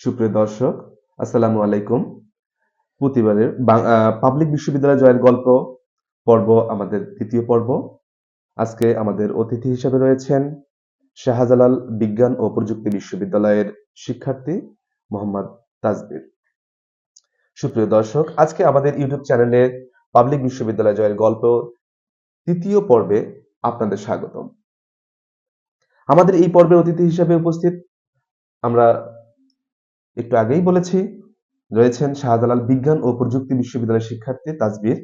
সুপ্রিয় দর্শক, আসসালামু আলাইকুম। প্রতিবারের পাবলিক বিশ্ববিদ্যালয় জয়ের গল্প পর্ব আমাদের তৃতীয় পর্ব। আজকে আমাদের অতিথি হিসেবে রয়েছেন শাহজালাল বিজ্ঞান ও প্রযুক্তি বিশ্ববিদ্যালয়ের শিক্ষার্থী মোহাম্মদ তাজবীর। সুপ্রিয় দর্শক, আজকে আমাদের ইউটিউব চ্যানেলে পাবলিক বিশ্ববিদ্যালয় জয়ের গল্প তৃতীয় পর্বে আপনাদের স্বাগতম। আমাদের এই পর্বে অতিথি হিসেবে উপস্থিত, আমরা একটু আগেই বলেছি, রয়েছেন শাহজালাল বিজ্ঞান ও প্রযুক্তি বিশ্ববিদ্যালয়ের শিক্ষার্থী তাজবীর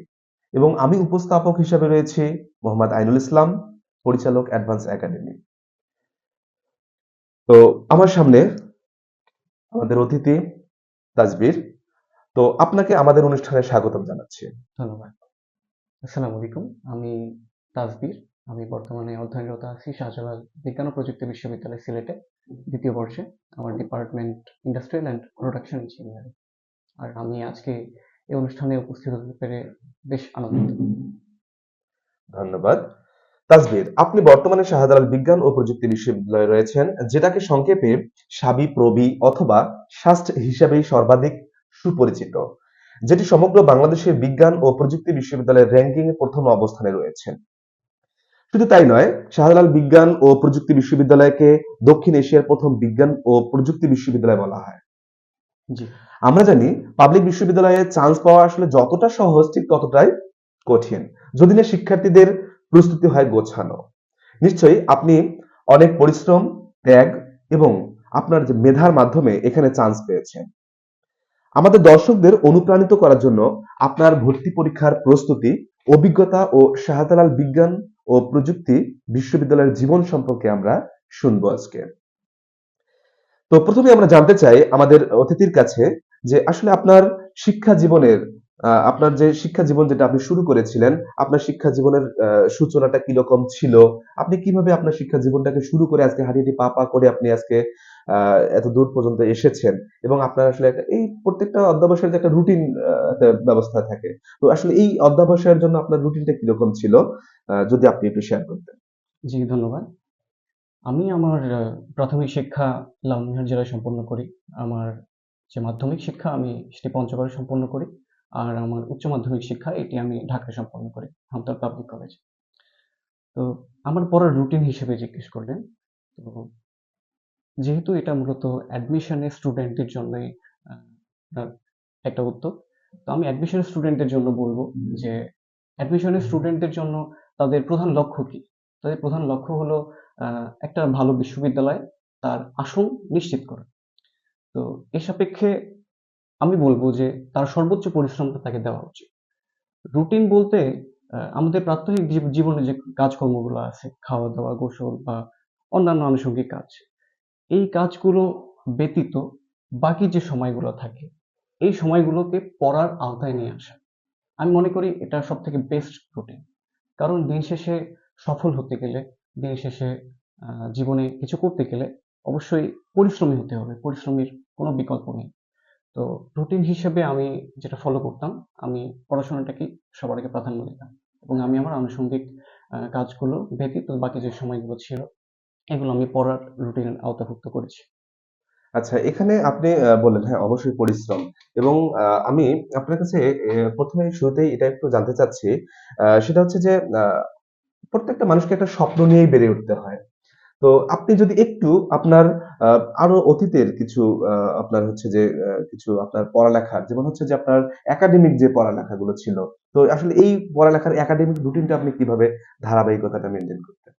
এবং আমি উপস্থাপক হিসেবে রয়েছি মোহাম্মদ আইনুল ইসলাম, পরিচালক অ্যাডভান্স একাডেমি। তো আমার সামনে আমাদের অতিথি তাজবীর। তো আপনাকে আমাদের অনুষ্ঠানে স্বাগতম জানাচ্ছি। ধন্যবাদ। আসসালামু আলাইকুম। আমি তাজবীর। আমি বর্তমানে অধ্যয়নরত আছি শাহজালাল বিজ্ঞান ও প্রযুক্তি বিশ্ববিদ্যালয় সিলেটে ২য় বর্ষে। আমার department industrial and production engineering. আর আমি আজকে এই অনুষ্ঠানে উপস্থিত হতে পেরে বেশ আনন্দিত। ধন্যবাদ। তাজবীর, আপনি বর্তমানে শাহজালাল বিজ্ঞান ও প্রযুক্তি বিশ্ববিদ্যালয়ে রয়েছেন, যেটাকে সংক্ষেপে শাবিপ্রবি অথবা শাস্ট হিসাবেই সর্বাধিক সুপরিচিত, যেটি সমগ্র বাংলাদেশের বিজ্ঞান ও প্রযুক্তি বিশ্ববিদ্যালয়ের র্যাঙ্কিং এ প্রথম অবস্থানে রয়েছেন। শুধু তাই নয়, শাহজালাল বিজ্ঞান ও প্রযুক্তি বিশ্ববিদ্যালয়কে দক্ষিণ এশিয়ার প্রথম বিজ্ঞান ও প্রযুক্তি বিশ্ববিদ্যালয় বলা হয়। জি, আমরা জানি পাবলিক বিশ্ববিদ্যালয়ে চান্স পাওয়া আসলে যতটা সহজ ঠিক ততটাই কঠিন, যদি না শিক্ষার্থীদের প্রস্তুতি হয় গোছানো। নিশ্চয়ই আপনি অনেক পরিশ্রম, ত্যাগ এবং আপনার যে মেধার মাধ্যমে এখানে চান্স পেয়েছেন। আমাদের দর্শকদের অনুপ্রাণিত করার জন্য আপনার ভর্তি পরীক্ষার প্রস্তুতি, অভিজ্ঞতা ও শাহজালাল বিজ্ঞান ও প্রযুক্তি বিশ্ববিদ্যালয়ের জীবন সম্পর্কে আমরা শুনবো আজকে। তো প্রথমে আমরা জানতে চাই আমাদের অতিথির কাছে যে আসলে আপনার শিক্ষা জীবনের আপনার যে শিক্ষা জীবন যেটা আপনি শুরু করেছিলেন, আপনার শিক্ষা জীবনের সূচনাটা কিরকম ছিল? আপনি কিভাবে আপনার শিক্ষা জীবনটাকে শুরু করে আজকে হাঁটি পা পা করে আপনি আজকে এত দূর পর্যন্ত এসেছেন এবং আপনার আসলে একটা এই প্রত্যেকটা অধ্যাবসায়ের যে একটা রুটিন একটা ব্যবস্থা থাকে। তো আসলে এই অধ্যাবসায়ের জন্য আপনার রুটিনটা কিরকম ছিল? যদি আপনি একটু শেয়ার করতেন। জি ধন্যবাদ। আমি আমার প্রাথমিক শিক্ষা লালমনিরহাট জেলায় সম্পন্ন করি। আমার যে মাধ্যমিক শিক্ষা আমি সেটি পঞ্চগড়ে সম্পন্ন করি। আর আমার উচ্চ মাধ্যমিক শিক্ষা এটি আমি ঢাকায় সম্পন্ন করি, হামদর্দ পাবলিক কলেজে। তো আমার পড়ার রুটিন হিসেবে জিজ্ঞেস করলেন। তো যেহেতু এটা মূলত অ্যাডমিশনের স্টুডেন্টদের জন্যই আ আপনার একটা উদ্যোগ। তো আমি অ্যাডমিশনের স্টুডেন্টদের জন্য বলব যে, অ্যাডমিশনের স্টুডেন্টদের জন্য তাদের প্রধান লক্ষ্য কি? তাদের প্রধান লক্ষ্য হলো আ একটা ভালো বিশ্ববিদ্যালয়ে তার আসন নিশ্চিত করা। তো এ সাপেক্ষে আমি বলব যে, তার সর্বোচ্চ পরিশ্রমটা তাকে দেওয়া উচিত। রুটিন বলতে আমাদের প্রাত্যহিক জীবনে যে কাজকর্মগুলো আছে, খাওয়া-দাওয়া, গোসল বা অন্যান্য আনুষঙ্গিক কাজ। এই কাজগুলো ব্যতীত বাকি যে সময়গুলো থাকে, এই সময়গুলোকে পড়ার আওতায় নিয়ে আসা। আমি মনে করি এটা সবথেকে বেস্ট রুটিন। কারণ দিন শেষে সফল হতে গেলে, দিন শেষে জীবনে কিছু করতে গেলে অবশ্যই পরিশ্রমী হতে হবে। পরিশ্রমের কোনো বিকল্প নেই। তো রুটিন হিসেবে আমি যেটা ফলো করতাম, আমি পড়াশোনাটাকেই সবার আগে প্রাধান্য দিতাম। এবং আমি আমার আনুষঙ্গিক কাজগুলো ব্যতীত বাকি যে সময়গুলো ছিল, এগুলো আমি পড়ার রুটিনের আওতাভুক্ত করেছি। আচ্ছা, এখানে আপনি বললেন হ্যাঁ, অবশ্যই পরিশ্রম এবং আমি আপনার কাছে ১ম এই শুরুতেই এটা একটু জানতে চাচ্ছি। সেটা হচ্ছে যে প্রত্যেকটা মানুষকে একটা স্বপ্ন নিয়েই বেড়ে উঠতে হয়। তো আপনি যদি একটু আপনার আ আরো অতীতের কিছু আপনার হচ্ছে যে কিছু আপনার পড়ালেখার যেমন হচ্ছে যে আপনার একাডেমিক যে পড়ালেখাগুলো ছিল। তো আসলে এই পড়ালেখার একাডেমিক রুটিনটা আপনি কিভাবে ধারাবাহিকতাটা মেইনটেইন করতেন?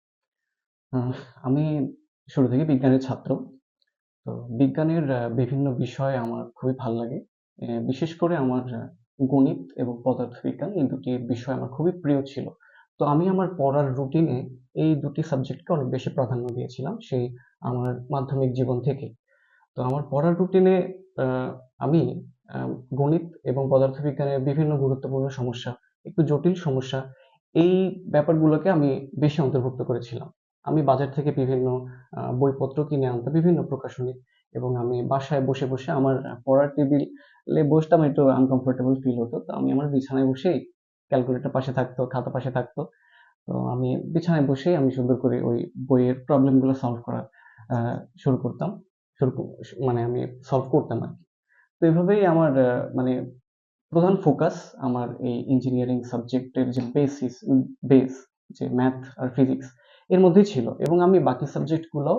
আহ আমি শুরু থেকেই বিজ্ঞানের ছাত্র। তো বিজ্ঞানের বিভিন্ন বিষয় আমার খুবই ভাল লাগে। বিশেষ করে আমার গণিত এবং পদার্থবিজ্ঞান এই ২ টি বিষয় আমার খুবই প্রিয় ছিল। তো আমি আমার পড়ার রুটিনে এই ২ টি সাবজেক্টকে অনেক বেশি প্রাধান্য দিয়েছিলাম সেই আমার মাধ্যমিক জীবন থেকেই। তো আমার পড়ার রুটিনে আ আমি আ গণিত এবং পদার্থবিজ্ঞানের বিভিন্ন গুরুত্বপূর্ণ সমস্যা, একটু জটিল সমস্যা, এই ব্যাপারগুলোকে আমি বেশি অন্তর্ভুক্ত করেছিলাম। আমি বাজার থেকে বিভিন্ন বইপত্র কিনে আনতাম, বিভিন্ন প্রকাশনী এবং আমি বাসায় বসে আমার পড়ার টেবিলে বসতাম, একটু আনকমফোর্টেবল ফিল হতো। তো আমি আমার বিছানায় বসেই ক্যালকুলেটর পাশে থাকতো, খাতা পাশে থাকতো। তো আমি বিছানায় বসেই আমি সুন্দর করে ওই বইয়ের প্রবলেমগুলো সলভ করা আ শুরু করতাম। শুরু মানে আমি সলভ করতাম আর কি। তো এভাবেই আমার মানে প্রধান ফোকাস আমার এই ইঞ্জিনিয়ারিং সাবজেক্টের যে বেস যে ম্যাথ আর ফিজিক্স এর মধ্যেই ছিল, এবং আমি বাকি সাবজেক্টগুলো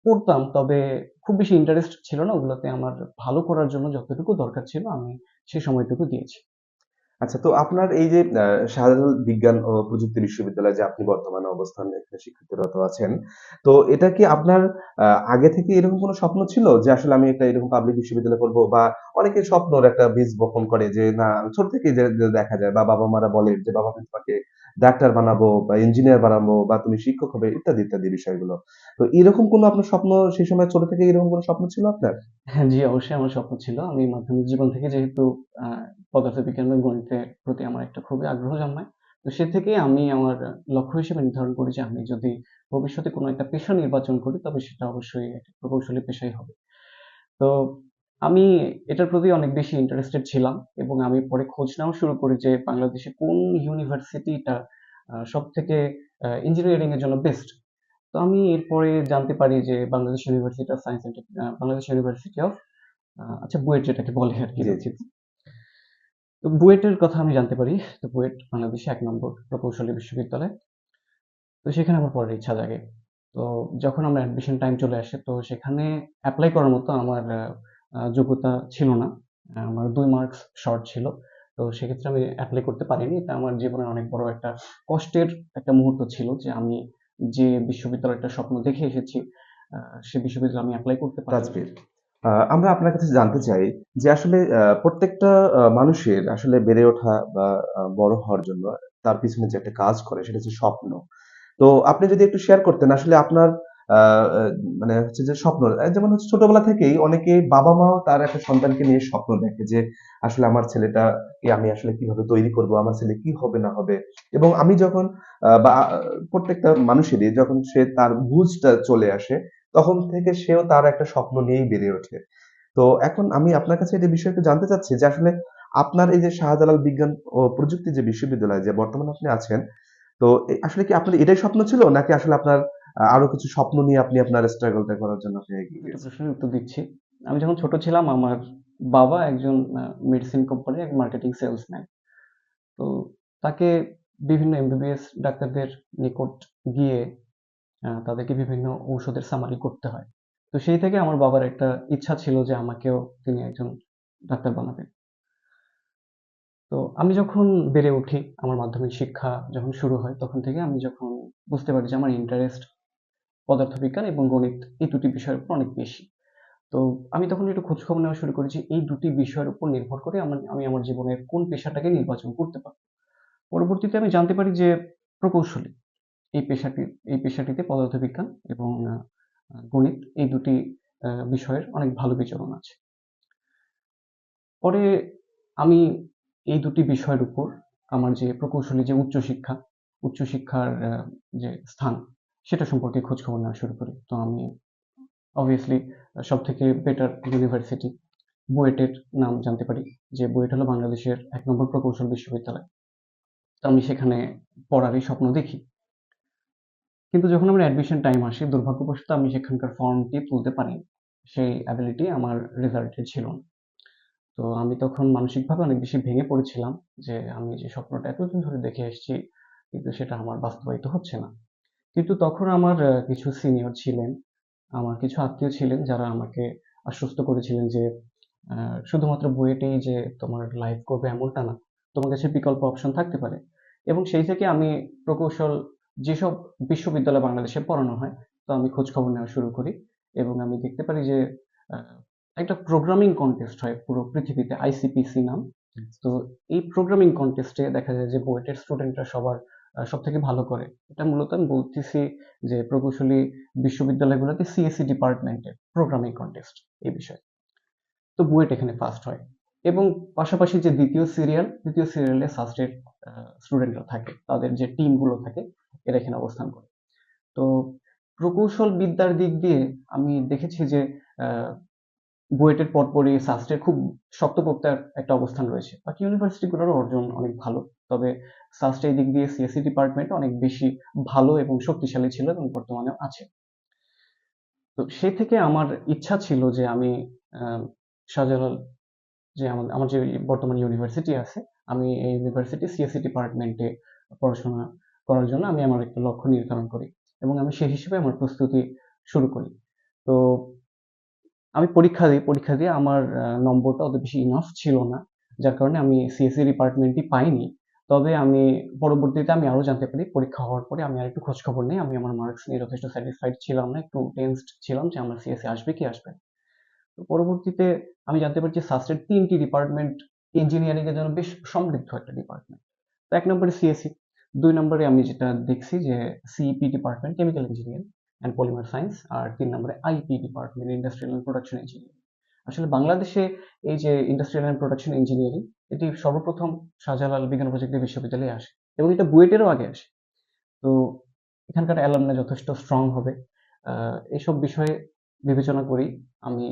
পড়তাম, তবে খুব বেশি ইন্টারেস্ট ছিল না ওগুলোতে। আমার ভালো করার জন্য যতটুকু দরকার ছিল আমি সেই সময়টুকু দিয়েছি। আচ্ছা, তো আপনার এই যে শাহজালাল বিজ্ঞান ও প্রযুক্তি বিশ্ববিদ্যালয়ে যে আপনি বর্তমানে অবস্থান এখানে শিক্ষারত আছেন, তো এটা কি আপনার আগে থেকে এরকম কোনো স্বপ্ন ছিল যে আসলে আমি একটা এরকম পাবলিক বিশ্ববিদ্যালয়ে পড়বো, বা অনেকের স্বপ্নর একটা বীজ বপন করে যে না ছোট থেকেই যে দেখা যায় বা বাবা মারা বলে যে বাবা আমি তোমাকে ডাক্তার বানাবো বা ইঞ্জিনিয়ার বানাবো বা তুমি শিক্ষক হবে ইত্যাদি ইত্যাদি বিষয়গুলো। তো এরকম কোনো আপনার স্বপ্ন সেই সময় ছোট থেকে এরকম কোনো স্বপ্ন ছিল আপনার? হ্যাঁ, জি, অবশ্যই আমার স্বপ্ন ছিল। আমি মাধ্যমিক জীবন থেকে যেহেতু আ পদার্থবিজ্ঞান এবং গণিতের প্রতি আমার একটা খুবই আগ্রহ জন্মায়। তো সে থেকেই আমি আমার লক্ষ্য হিসেবে নির্ধারণ করি যে আমি যদি ভবিষ্যতে কোনো একটা পেশা নির্বাচন করি তবে সেটা অবশ্যই একটা প্রকৌশলী পেশাই হবে। তো আমি এটার প্রতি অনেক বেশি ইন্টারেস্টেড ছিলাম, এবং আমি পরে খোঁজ নেওয়া শুরু করি যে বাংলাদেশে কোন ইউনিভার্সিটিটা সবথেকে ইঞ্জিনিয়ারিং এর জন্য বেস্ট। তো আমি এরপরে জানতে পারি যে বাংলাদেশ ইউনিভার্সিটি অফ আচ্ছা, বুয়েট যেটাকে বলে আরকি, জি, জি। দুঃখিত। তো বুয়েটের কথা আমি জানতে পারি। তো বুয়েট বাংলাদেশে ১ নম্বর প্রকৌশলী বিশ্ববিদ্যালয়। তো সেখানে আমার পড়ার ইচ্ছা জাগে। তো যখন আমার অ্যাডমিশন টাইম চলে আসে, তো সেখানে এপ্লাই করার মতো আমার যোগ্যতা ছিল না। আমার ২ মার্কস শর্ট ছিল। তো সেক্ষেত্রে আমি এপ্লাই করতে পারিনি। এটা আমার জীবনের অনেক বড় একটা কষ্টের একটা মুহূর্ত ছিল যে আমি যে বিশ্ববিদ্যালয়টার স্বপ্ন দেখে এসেছি, আ সে বিশ্ববিদ্যালয়ে আমি এপ্লাই করতে পারিনি। তাজবীর। আমরা আপনার কাছে জানতে চাই যে আসলে প্রত্যেকটা মানুষের আসলে বেড়ে ওঠা বা বড় হওয়ার জন্য তার পিছনে যে একটা কাজ করে সেটা হচ্ছে স্বপ্ন। তো আপনি যদি একটু শেয়ার করতেন আসলে আপনার আ আ মানে হচ্ছে যে স্বপ্ন যেমন হচ্ছে ছোটবেলা থেকেই অনেকে বাবা-মাও তার একটা সন্তানকে নিয়ে স্বপ্ন দেখে যে আসলে আমার ছেলেটাকে আমি আসলে কিভাবে তৈরি করব, আমার ছেলে কি হবে না হবে। এবং আমি যখন বা প্রত্যেকটা মানুষেরই যখন সে তার বুঝটা চলে আসে তখন থেকে সেও তার একটা স্বপ্ন নিয়েই বেড়ে ওঠে। তো এখন আমি আপনার কাছে এই যে বিষয়ে একটু জানতে চাচ্ছি যে আসলে আপনার এই যে শাহজালাল বিজ্ঞান ও প্রযুক্তি যে বিশ্ববিদ্যালয়ে যে বর্তমানে আপনি আছেন, তো আসলে কি আপনার এটাই স্বপ্ন ছিল? নাকি আসলে আপনার আরো কিছু স্বপ্ন নিয়ে আপনি আপনার struggle টা করার জন্য আপনি এগিয়ে ২ টা গিয়েছেন? প্রশ্নের উত্তর দিচ্ছি। আমি যখন ছোট ছিলাম আমার বাবা একজন মেডিসিন কোম্পানির এক মার্কেটিং সেলসম্যান। তো তাকে বিভিন্ন এমবিবিএস ডাক্তারদের নিকট গিয়ে তাদেরকে বিভিন্ন ঔষধের সামারি করতে হয়। তো সেই থেকে আমার বাবার একটা ইচ্ছা ছিল যে আমাকেও তিনি একজন ডাক্তার বানাবেন। তো আমি যখন বেড়ে উঠি, আমার মাধ্যমিক শিক্ষা যখন শুরু হয়, তখন থেকে আমি যখন বুঝতে পারি যে আমার ইন্টারেস্ট পদার্থবিজ্ঞান এবং গণিত এই ২ টি বিষয়ের উপর অনেক বেশি। তো আমি তখন একটু খোঁজখবর নেওয়া শুরু করি যে এই ২ টি বিষয়ের উপর নির্ভর করে আমি আমার জীবনের কোন পেশাটাকে নির্বাচন করতে পারব। পরবর্তীতে আমি জানতে পারি যে প্রকৌশলী এই পেশাটি এই পেশাটিতে পদার্থবিজ্ঞান এবং গণিত এই ২ টি বিষয়ের অনেক ভালো বিচরণ আছে। পরে আমি এই ২ টি বিষয়ের উপর আমার যে প্রকৌশলী যে উচ্চশিক্ষার যে স্থান সেটা সম্পর্কে খোঁজখবর নেওয়া শুরু করি। তো আমি obviously সবথেকে বেটার ইউনিভার্সিটি বুয়েটের নাম জানতে পারি যে বুয়েট হলো বাংলাদেশের ১ নম্বর প্রকৌশল বিশ্ববিদ্যালয়। তো আমি সেখানে পড়ারই স্বপ্ন দেখি। কিন্তু যখন আমার অ্যাডমিশন টাইম আসে, দুর্ভাগ্যবশত আমি সেখানকার ফর্মটি তুলতে পারিনি। সেই এবিলিটি আমার রেজাল্টে ছিল না। তো আমি তখন মানসিকভাবে অনেক বেশি ভেঙে পড়েছিলাম যে আমি যে স্বপ্নটা এতদিন ধরে দেখে এসেছি, কিন্তু সেটা আমার বাস্তবায়িত হচ্ছে না। কিন্তু তখন আমার কিছু সিনিয়র ছিলেন, আমার কিছু আত্মীয় ছিলেন যারা আমাকে আশ্বস্ত করেছিলেন যে আ শুধুমাত্র বুয়েটেই যে তোমার লাইফ করবে এমনটা না। তোমার কাছে বিকল্প অপশন থাকতে পারে। এবং সেই থেকে আমি প্রকৌশল যেসব বিশ্ববিদ্যালয়ে বাংলাদেশে পড়ানো হয়, তো আমি খোঁজখবর নেওয়া শুরু করি, এবং আমি দেখতে পারি যে আ একটা প্রোগ্রামিং কনটেস্ট হয় পুরো পৃথিবীতে, আইসিপিসি নাম। তো এই প্রোগ্রামিং কনটেস্টে দেখা যায় যে বুয়েটের স্টুডেন্টরা সবথেকে ভালো করে। এটা মূলত আমি বলতেছি যে প্রকৌশলী বিশ্ববিদ্যালয়গুলোতে সিএসই ডিপার্টমেন্টের প্রোগ্রামিং কনটেস্ট এই বিষয়ে। তো বুয়েট এখানে ফার্স্ট হয়, এবং পাশাপাশি যে ২য় সিরিয়ালে সাস্টের আ স্টুডেন্টরা থাকে, তাদের যে টিমগুলো থাকে এরা এখানে অবস্থান করে। তো প্রকৌশল বিদ্যার দিক দিয়ে আমি দেখেছি যে আ বুয়েটের পরপরই সাস্টের খুব শক্তপোক্ত একটা অবস্থান রয়েছে। বাকি ইউনিভার্সিটিগুলোরও অর্জন অনেক ভালো। তবে সাস্ট এই দিক দিয়ে সিএসই ডিপার্টমেন্ট অনেক বেশি ভালো এবং শক্তিশালী ছিল, এবং বর্তমানেও আছে। তো সেই থেকে আমার ইচ্ছা ছিল যে আমি শাহজালাল যে আমার যে বর্তমান ইউনিভার্সিটি আছে, আমি এই ইউনিভার্সিটি সিএসসি ডিপার্টমেন্টে পড়াশোনা করার জন্য আমি আমার একটা লক্ষ্য নির্ধারণ করি এবং আমি সেই হিসেবে আমার প্রস্তুতি শুরু করি। তো আমি পরীক্ষা দিয়ে আমার নম্বরটা অত বেশি ইনাফ ছিল না। যার কারণে আমি সিএসই ডিপার্টমেন্টটি পাইনি। তবে আমি পরবর্তীতে আমি আরো জানতে পারি পরীক্ষা হওয়ার পরে আমি আরেকটু খোঁজখবর নেই। আমি আমার মার্কস নিয়ে যথেষ্ট স্যাটিসফাইড ছিলাম না। একটু টেনসড ছিলাম যে আমার সিএসই আসবে কি আসবে না। তো পরবর্তীতে আমি জানতে পারি যে সাস্টের ৩ টি ডিপার্টমেন্ট ইঞ্জিনিয়ারিং এর জন্য বেশ সমৃদ্ধ একটা ডিপার্টমেন্ট। তো ১ নম্বরে সিএসই, ২ নম্বরে আমি যেটা দেখছি যে CEP department chemical engineering and polymer science, আর ৩ নম্বরে IP department industrial and production engineering. আসলে বাংলাদেশে এই যে ইন্ডাস্ট্রিয়াল অ্যান্ড প্রোডাকশন ইঞ্জিনিয়ারিং এটি সর্বপ্রথম শাহজালাল বিজ্ঞান ও প্রযুক্তি বিশ্ববিদ্যালয়ে আসে এবং এটা বুয়েটেরও আগে আসে। তো এখানকার অ্যালামনাই যথেষ্ট স্ট্রং হবে। এসব বিষয়ে বিবেচনা করেই আমি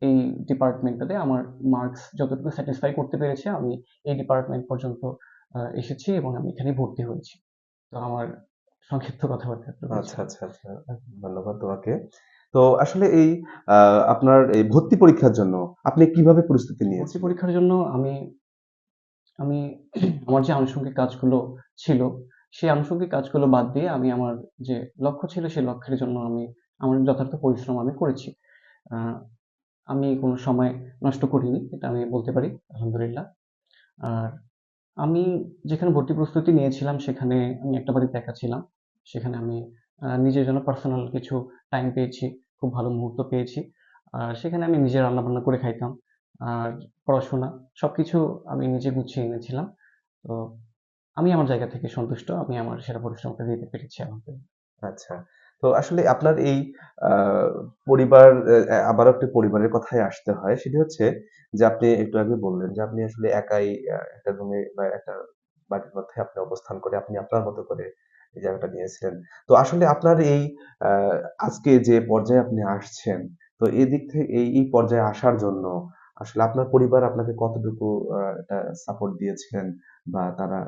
এই ডিপার্টমেন্টটাতে আমার মার্কস যতটুকু স্যাটিসফাই করতে পেরেছে আমি এই ডিপার্টমেন্ট পর্যন্ত এসেছি এবং আমি এখানেই ভর্তি হয়েছি। তো আমার সংক্ষিপ্ত কথাবার্তা এতটুকুই আচ্ছা, ছিল। আচ্ছা, আচ্ছা। ধন্যবাদ তোমাকে। তো আসলে এই আপনার এই ভর্তি পরীক্ষার জন্য আপনি কিভাবে প্রস্তুতি ভর্তি নিয়েছিলেন? পরীক্ষার জন্য আমি আমি আমার যে আনুষঙ্গিক কাজগুলো ছিল, সেই আনুষঙ্গিক কাজগুলো বাদ দিয়ে আমি আমার যে লক্ষ্য ছিল সেই লক্ষ্যের জন্য আমি আমার যথার্থ পরিশ্রম আমি করেছি। আ আমি কোনো সময় নষ্ট করিনি। এটা আমি বলতে পারি আলহামদুলিল্লাহ। আর আমি যেখানে ভর্তি প্রস্তুতি নিয়েছিলাম সেখানে আমি একটা বাড়িতে একা ছিলাম। সেখানে আমি নিজের জন্য পার্সোনাল কিছু টাইম পেয়েছি। খুব ভালো মুহূর্ত পেয়েছি। আর সেখানে আমি নিজে রান্নাবান্না করে খাইতাম। আর পড়াশোনা সবকিছু আমি নিজে গুছিয়ে এনেছিলাম। তো আমি আমার জায়গা থেকে সন্তুষ্ট। আমি আমার সেরা পরিশ্রমটা দিতে পেরেছি আলহামদুলিল্লাহ। আচ্ছা। তো আসলে আপনার এই আ পরিবার আবারও একটি পরিবারের কথায় আসতে হয়। সেটি হচ্ছে যে আপনি একটু আগে বললেন যে আপনি আসলে একাই একটা রুমে বা একটা বাড়ির মধ্যে আপনি অবস্থান করে আপনি আপনার মতো করে এই জায়গাটা নিয়েছিলেন। তো আসলে আপনার এই আ আজকে যে পর্যায়ে আপনি আসছেন, তো এদিক থেকে এই পর্যায়ে আসার জন্য আসলে আপনার পরিবার আপনাকে কতটুকু একটা সাপোর্ট দিয়েছিলেন বা তারা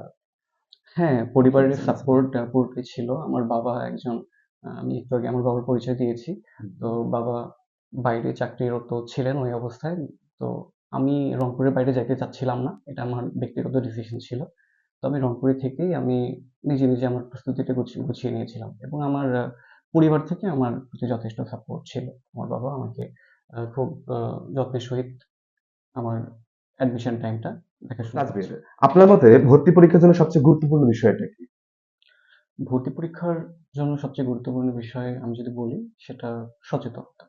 হ্যাঁ, আপনার পরিবারের পিছনে ছিলেন? সাপোর্ট পুরোপুরি ছিল। আমার বাবা একজন আমি একটু আগে আমার বাবার পরিচয় দিয়েছি। হুম, তো বাবা বাইরে চাকরিরত ছিলেন ওই অবস্থায়। তো আমি রংপুরের বাইরে যাইতে চাচ্ছিলাম না। এটা আমার ব্যক্তিগত ডিসিশন ছিল। তো আমি রংপুরে থেকেই আমি নিজে আমার প্রস্তুতিটা গুছিয়ে নিয়েছিলাম এবং আমার পরিবার থেকে আমার প্রতি যথেষ্ট সাপোর্ট ছিল। আমার বাবা আমাকে খুব আ যত্নের সহিত আমার অ্যাডমিশন টাইমটা দেখাশোনা তাজবীর, করেছিল। আপনার মতে ভর্তি পরীক্ষার জন্য সবচেয়ে গুরুত্বপূর্ণ বিষয়টা কি? ভর্তি পরীক্ষার জন্য সবচেয়ে গুরুত্বপূর্ণ বিষয় আমি যদি বলি সেটা সচেতনতা।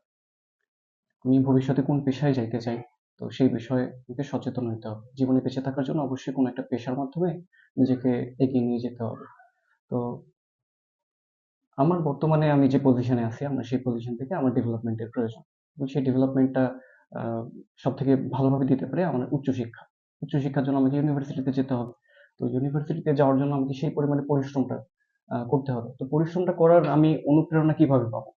আমি ভবিষ্যতে কোন পেশায় যাইতে চাই, তো সেই বিষয়ে আমাকে সচেতন হইতে হবে। জীবনে বেঁচে থাকার জন্য অবশ্যই কোনো একটা পেশার মাধ্যমে নিজেকে এগিয়ে নিয়ে যেতে হবে। তো আমার বর্তমানে আমি যে পজিশনে আছি, আমার সেই পজিশন থেকে আমার ডেভেলপমেন্টের প্রয়োজন। এবং সেই ডেভেলপমেন্টটা আ সবথেকে ভালোভাবে দিতে পারে আমার উচ্চশিক্ষা। উচ্চশিক্ষার জন্য আমাকে ইউনিভার্সিটিতে যেতে হবে। তো ইউনিভার্সিটিতে যাওয়ার জন্য আমাকে সেই পরিমাণে পরিশ্রমটা করতে হবে। তো পরিশ্রমটা করার আমি অনুপ্রেরণা কিভাবে পাবো?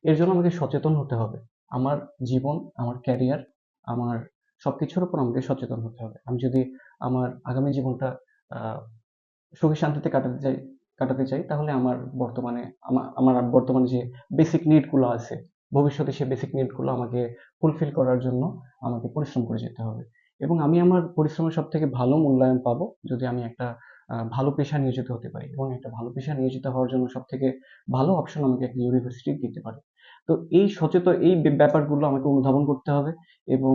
এর জন্য আমাকে সচেতন হতে হবে। আমার জীবন, আমার ক্যারিয়ার, আমার সবকিছুর উপর আমাকে সচেতন হতে হবে। আমি যদি আমার আগামী জীবনটা আ সুখে শান্তিতে কাটাতে চাই তাহলে আমার বর্তমানে আমার বর্তমানে যে বেসিক নিড গুলো আছে, ভবিষ্যতে সে বেসিক নিড গুলো আমাকে ফুলফিল করার জন্য আমাকে পরিশ্রম করে যেতে হবে। এবং আমি আমার পরিশ্রমের সবথেকে ভালো মূল্যায়ন পাবো যদি আমি একটা ভালো পেশায় নিয়োজিত হতে পারি এবং একটা ভালো পেশায় নিয়োজিত হওয়ার জন্য সবথেকে ভালো অপশন আমাকে একটা ইউনিভার্সিটি দিতে পারে। তো এই ব্যাপারগুলো আমাকে অনুধাবন করতে হবে এবং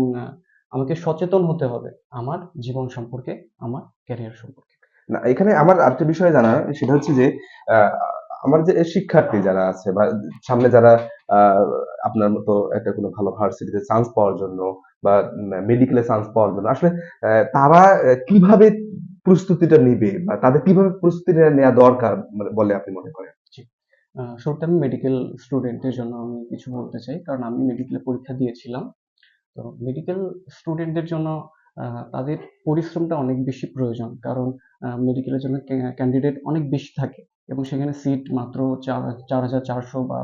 আমাকে সচেতন হতে হবে আমার জীবন সম্পর্কে, আমার ক্যারিয়ার সম্পর্কে। না, এখানে আমার আরেকটা বিষয় জানা সেটা হচ্ছে যে আ আমার যে শিক্ষার্থী যারা আছে বা সামনে যারা আ আপনার মতো একটা কোনো ভালো ভার্সিটিতে চান্স পাওয়ার জন্য বা মেডিকেলে চান্স পাওয়ার জন্য আসলে তারা কিভাবে প্রস্তুতিটা নিবে বা তাদের কিভাবে প্রস্তুতিটা নেয়া দরকার মানে বলে আপনি মনে করেন? জি। শুরুতে আমি মেডিকেল স্টুডেন্টদের জন্য আমি কিছু বলতে চাই। কারণ আমি মেডিকেলে পরীক্ষা দিয়েছিলাম। তো মেডিকেল স্টুডেন্টদের জন্য আ তাদের পরিশ্রমটা অনেক বেশি প্রয়োজন। কারণ মেডিকেলের জন্য ক্যান্ডিডেট অনেক বেশি থাকে এবং সেখানে সিট মাত্র ৪,৪০০ বা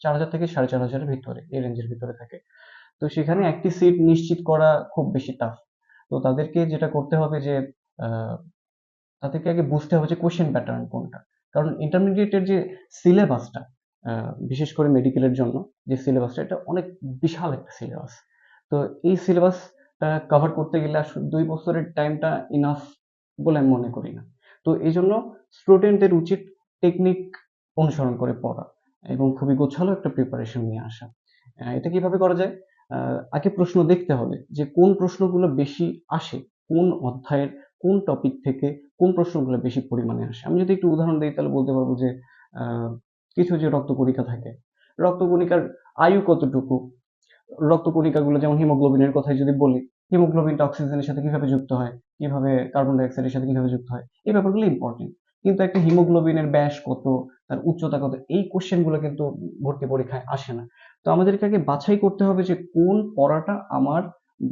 ৪,০০০ থেকে ৪,৫০০ এর ভিতরে, এই রেঞ্জের ভিতরে থাকে। তো সেখানে একটি সিট নিশ্চিত করা খুব বেশি টাফ। তো তাদেরকে যেটা করতে হবে যে আ তাদেরকে আগে বুঝতে হবে যে কোয়েশ্চেন প্যাটার্ন কোনটা। কারণ ইন্টারমিডিয়েটের যে সিলেবাসটা, বিশেষ করে মেডিকেলের জন্য যে সিলেবাসটা, এটা অনেক বিশাল একটা সিলেবাস। তো এই সিলেবাসটা কভার করতে গেলে আসলে 2 বছরের টাইমটা ইনাফ বলে আমি মনে করি না। তো এইজন্য স্টুডেন্টদের উচিত টেকনিক অনুসরণ করে পড়া এবং খুবই গোছালো একটা প্রিপারেশন নিয়ে আসা। এটা কিভাবে করা যায়? আগে প্রশ্ন দেখতে হবে যে কোন প্রশ্নগুলো বেশি আসে, কোন অধ্যায়ের কোন টপিক থেকে কোন প্রশ্নগুলো বেশি পরিমাণে আসে। আমি যদি একটু উদাহরণ দেই তাহলে বলতে পারবো যে আ কিছু যে রক্তকণিকা থাকে, রক্তকণিকার আয়ু কতটুকু? রক্তকণিকাগুলো যেমন হিমোগ্লোবিনের কথাই যদি বলি, হিমোগ্লোবিনটা অক্সিজেনের সাথে কিভাবে যুক্ত হয়? কিভাবে কার্বন ডাই অক্সাইডের সাথে কিভাবে যুক্ত হয়? এই ব্যাপারগুলো ইম্পোর্টেন্ট। কিন্তু একটা হিমোগ্লোবিনের ব্যাস কত? তার উচ্চতা কত? এই কোয়েশ্চেন গুলো কিন্তু ভর্তি পরীক্ষায় আসে না। তো আমাদেরকে আগে বাছাই করতে হবে যে কোন পড়াটা আমার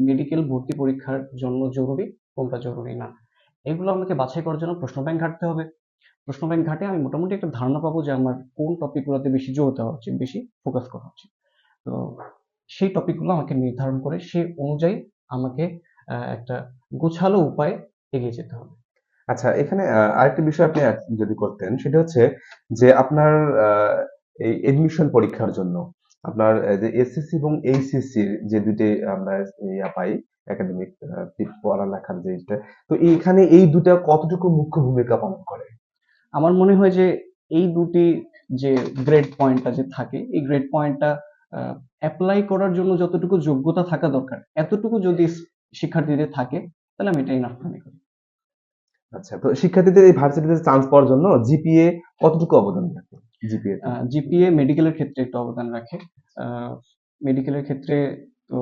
মেডিকেল ভর্তি পরীক্ষার জন্য জরুরি, কোনটা জরুরি না। এগুলো আমাকে বাছাই করার জন্য প্রশ্ন ব্যাংক ঘাঁটতে হবে। প্রশ্ন ব্যাংক ঘাঁটে আমি মোটামুটি একটা ধারণা পাবো যে আমার কোন টপিক গুলোতে বেশি জোর দেওয়া উচিত, বেশি ফোকাস করা উচিত। তো সেই টপিকগুলো আমাকে নির্ধারণ করে সে অনুযায়ী আমাকে একটা গোছালো উপায়ে এগিয়ে যেতে হবে। আচ্ছা, এখানে আরেকটা বিষয় আপনি যদি করতেন সেটা হচ্ছে যে আপনার এই এডমিশন পরীক্ষার জন্য আপনার যে এসএসসি এবং এইচএসসি যে দুটি আমরা পাই একাডেমিক পড়ালেখার যেটা, তো এইখানে এই দুটা কতটুকু মুখ্য ভূমিকা পালন করে? আমার মনে হয় যে এই দুটি যে গ্রেড পয়েন্টটা যে থাকে, এই গ্রেড পয়েন্টটা এপ্লাই করার জন্য যতটুকু যোগ্যতা থাকা দরকার, এতটুকু যদি শিক্ষার্থীদের থাকে, তাহলে আমি এটা ইনাফ মনে করি। আচ্ছা, তো শিক্ষার্থীদের এই ভার্সিটিতে চান্স পাওয়ার জন্য জিপিএ কতটুকু অবদান রাখে? জিপিএ তে? জিপিএ মেডিকেলের ক্ষেত্রে একটু অবদান রাখে। আহ, মেডিকেলের ক্ষেত্রে তো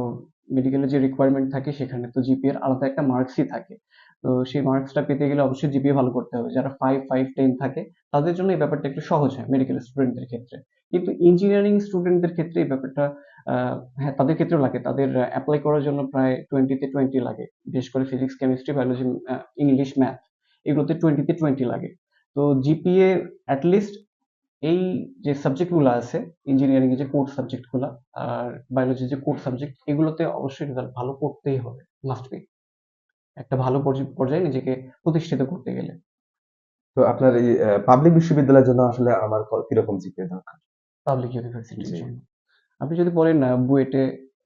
মেডিকেলের যে রিকোয়ারমেন্ট থাকে সেখানে তো জিপিএ এর আলাদা একটা মার্কসই থাকে। তো সেই মার্কসটা পেতে গেলে অবশ্যই জিপিএ ভালো করতে হবে। যারা 5, 5, 10 থাকে তাদের জন্য এই ব্যাপারটা একটু সহজ হয় মেডিকেল স্টুডেন্টদের ক্ষেত্রে। কিন্তু ইঞ্জিনিয়ারিং স্টুডেন্টদের ক্ষেত্রে এই ব্যাপারটা হ্যাঁ তাদের ক্ষেত্রেও লাগে। তাদের অ্যাপ্লাই করার জন্য প্রায় 20 তে 20 লাগে। বিশেষ করে physics, chemistry, biology, English, math এগুলোতে 20 তে 20 লাগে। তো জিপিএ এট লিস্ট এই যে সাবজেক্ট গুলো আছে, ইঞ্জিনিয়ারিং এর যে কোর সাবজেক্ট গুলা আর বায়োলজির যে কোর সাবজেক্ট, এগুলোতে অবশ্যই রেজাল্ট ভালো করতেই হবে, মাস্ট বি। একটা ভালো পর্যায়ে নিজেকে প্রতিষ্ঠিত করতে গেলে। তো আপনার এই পাবলিক বিশ্ববিদ্যালয়ের জন্য আসলে আমার কিরকম জিপিএ দরকার? পাবলিক ইউনিভার্সিটির জি। জন্য আপনি যদি বলেন বুয়েটে